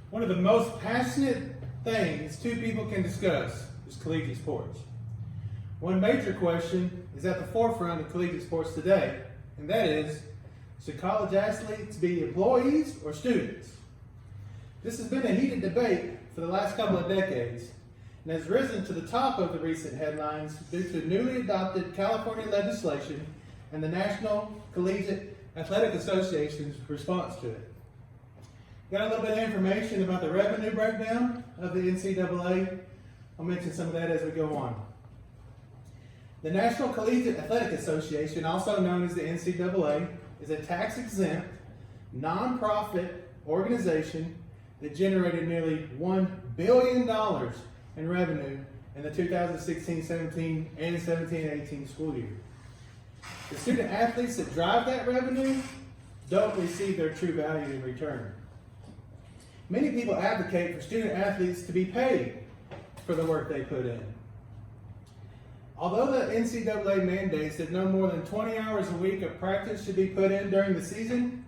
One of the most passionate things two people can discuss is collegiate sports. One major question is at the forefront of collegiate sports today, and that is, should college athletes be employees or students? This has been a heated debate for the last couple of decades and has risen to the top of the recent headlines due to newly adopted California legislation and the National Collegiate Athletic Association's response to it. Got a little bit of information about the revenue breakdown of the NCAA. I'll mention some of that as we go on. The National Collegiate Athletic Association, also known as the NCAA, is a tax-exempt, non-profit organization that generated nearly $1 billion in revenue in the 2016-17 and 17-18 school year. The student athletes that drive that revenue don't receive their true value in return. Many people advocate for student athletes to be paid for the work they put in. Although the NCAA mandates that no more than 20 hours a week of practice should be put in during the season,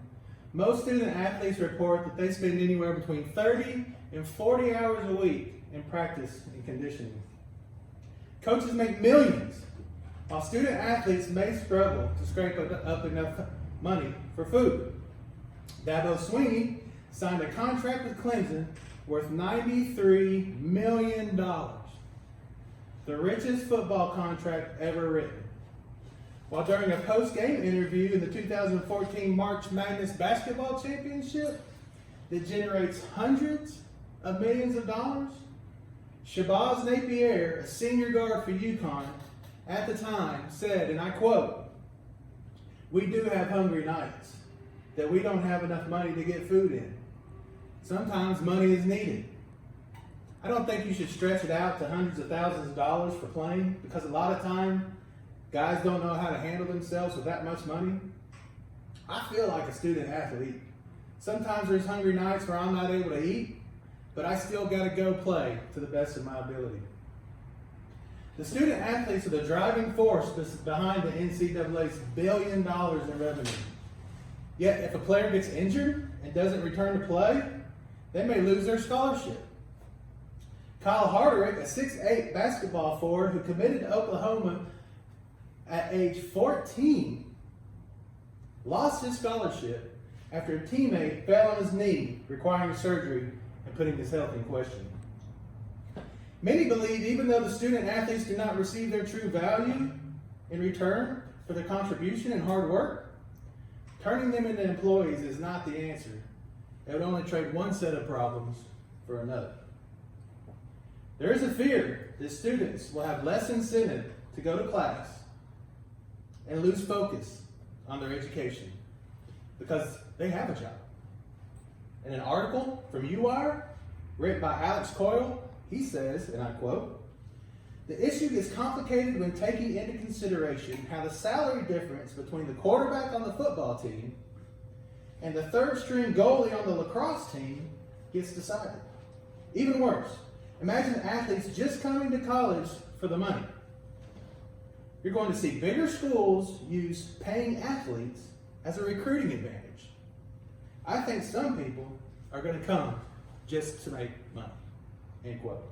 most student athletes report that they spend anywhere between 30 and 40 hours a week in practice and conditioning. Coaches make millions, while student athletes may struggle to scrape up enough money for food. Dabo Swinney signed a contract with Clemson worth $93 million, the richest football contract ever written. While during a post-game interview in the 2014 March Madness Basketball Championship that generates hundreds of millions of dollars, Shabazz Napier, a senior guard for UConn at the time, said, and I quote, "We do have hungry nights that we don't have enough money to get food in. Sometimes money is needed. I don't think you should stretch it out to hundreds of thousands of dollars for playing, because a lot of time guys don't know how to handle themselves with that much money. I feel like a student athlete. Sometimes there's hungry nights where I'm not able to eat, but I still got to go play to the best of my ability." The student athletes are the driving force behind the NCAA's $1 billion in revenue. Yet if a player gets injured and doesn't return to play, they may lose their scholarship. Kyle Harderick, a 6'8" basketball forward who committed to Oklahoma at age 14, lost his scholarship after a teammate fell on his knee, requiring surgery and putting his health in question. Many believe even though the student athletes do not receive their true value in return for their contribution and hard work, turning them into employees is not the answer. It would only trade one set of problems for another. There is a fear that students will have less incentive to go to class and lose focus on their education because they have a job. In an article from UWire written by Alex Coyle, he says, and I quote, "The issue gets complicated when taking into consideration how the salary difference between the quarterback on the football team and the third-string goalie on the lacrosse team gets decided. Even worse, imagine athletes just coming to college for the money. You're going to see bigger schools use paying athletes as a recruiting advantage. I think some people are going to come just to make money." End quote.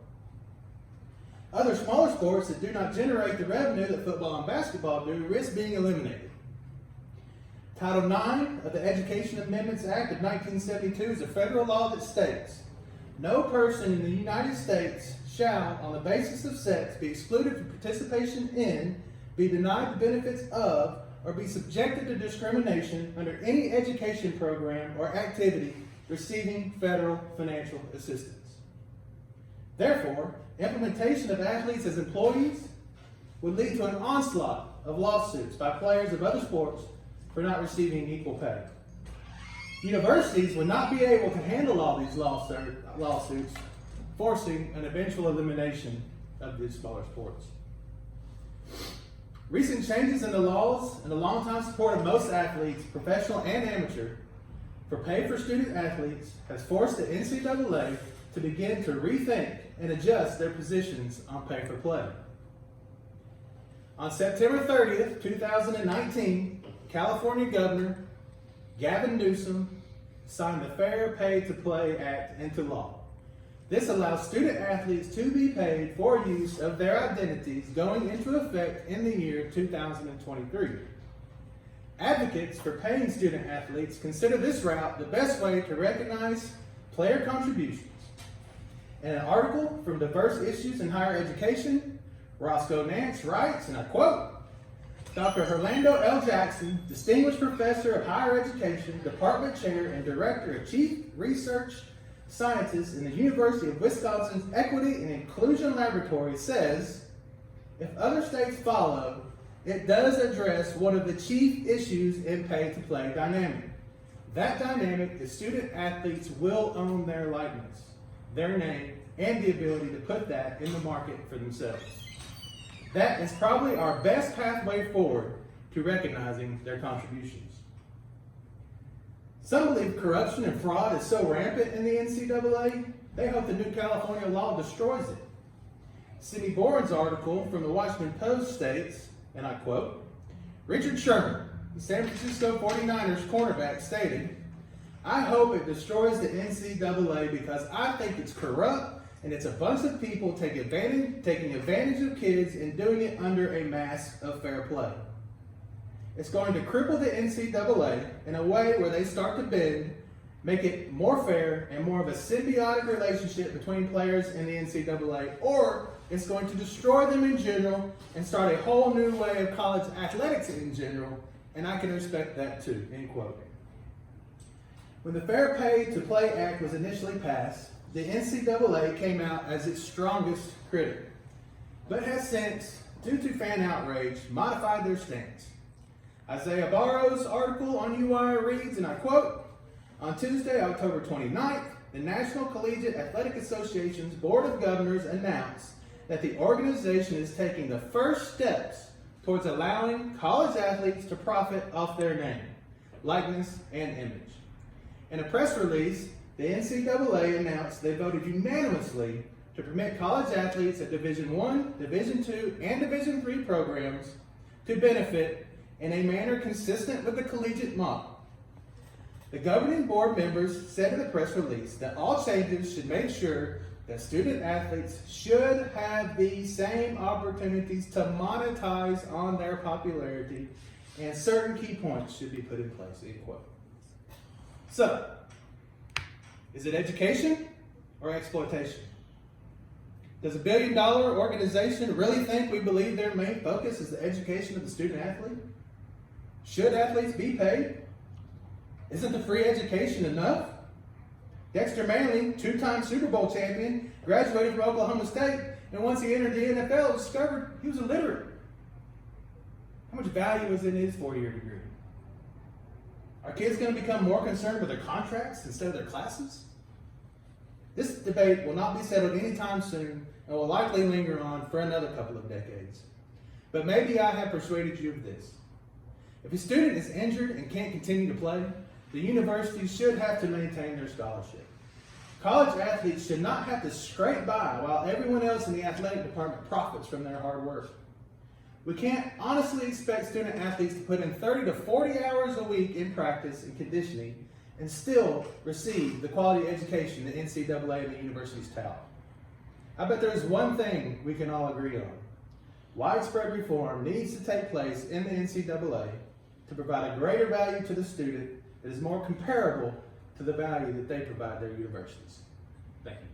Other smaller sports that do not generate the revenue that football and basketball do risk being eliminated. Title IX of the Education Amendments Act of 1972 is a federal law that states, "No person in the United States shall, on the basis of sex, be excluded from participation in, be denied the benefits of, or be subjected to discrimination under any education program or activity receiving federal financial assistance." Therefore, implementation of athletes as employees would lead to an onslaught of lawsuits by players of other sports for not receiving equal pay. Universities would not be able to handle all these lawsuits, forcing an eventual elimination of these smaller sports. Recent changes in the laws and the longtime support of most athletes, professional and amateur, for pay for student athletes has forced the NCAA to begin to rethink and adjust their positions on pay for play. On September 30th, 2019, California Governor Gavin Newsom signed the Fair Pay to Play Act into law. This allows student athletes to be paid for use of their identities going into effect in the year 2023. Advocates for paying student athletes consider this route the best way to recognize player contributions. In an article from Diverse Issues in Higher Education, Roscoe Nance writes, and I quote, Dr. Orlando L. Jackson, Distinguished Professor of Higher Education, Department Chair, and Director of Chief Research Scientist in the University of Wisconsin's Equity and Inclusion Laboratory, says, if other states follow, it does address one of the chief issues in pay-to-play dynamic. That dynamic is student athletes will own their likeness, their name, and the ability to put that in the market for themselves. That is probably our best pathway forward to recognizing their contributions. Some believe corruption and fraud is so rampant in the NCAA, they hope the new California law destroys it. Sidney Boren's article from the Washington Post states, and I quote, Richard Sherman, the San Francisco 49ers cornerback, stated, I hope it destroys the NCAA because I think it's corrupt and it's a bunch of people taking advantage of kids and doing it under a mask of fair play. It's going to cripple the NCAA in a way where they start to bend, make it more fair and more of a symbiotic relationship between players and the NCAA, or it's going to destroy them in general and start a whole new way of college athletics in general, and I can respect that too, end quote. When the Fair Pay to Play Act was initially passed, the NCAA came out as its strongest critic, but has since, due to fan outrage, modified their stance. Isaiah Barrow's article on UIR reads, and I quote, on Tuesday, October 29th, the National Collegiate Athletic Association's Board of Governors announced that the organization is taking the first steps towards allowing college athletes to profit off their name, likeness, and image. In a press release, the NCAA announced they voted unanimously to permit college athletes at Division I, Division II, and Division III programs to benefit in a manner consistent with the collegiate model. The governing board members said in the press release that all changes should make sure that student athletes should have the same opportunities to monetize on their popularity, and certain key points should be put in place, end quote. So, is it education or exploitation? Does a billion-dollar organization really think we believe their main focus is the education of the student athlete? Should athletes be paid? Isn't the free education enough? Dexter Manley, two-time Super Bowl champion, graduated from Oklahoma State, and once he entered the NFL, discovered he was illiterate. How much value is in his 4-year degree? Are kids going to become more concerned with their contracts instead of their classes? This debate will not be settled anytime soon and will likely linger on for another couple of decades. But maybe I have persuaded you of this. If a student is injured and can't continue to play, the university should have to maintain their scholarship. College athletes should not have to scrape by while everyone else in the athletic department profits from their hard work. We can't honestly expect student athletes to put in 30 to 40 hours a week in practice and conditioning and still receive the quality education the NCAA and the universities tout. I bet there's one thing we can all agree on. Widespread reform needs to take place in the NCAA to provide a greater value to the student that is more comparable to the value that they provide their universities. Thank you.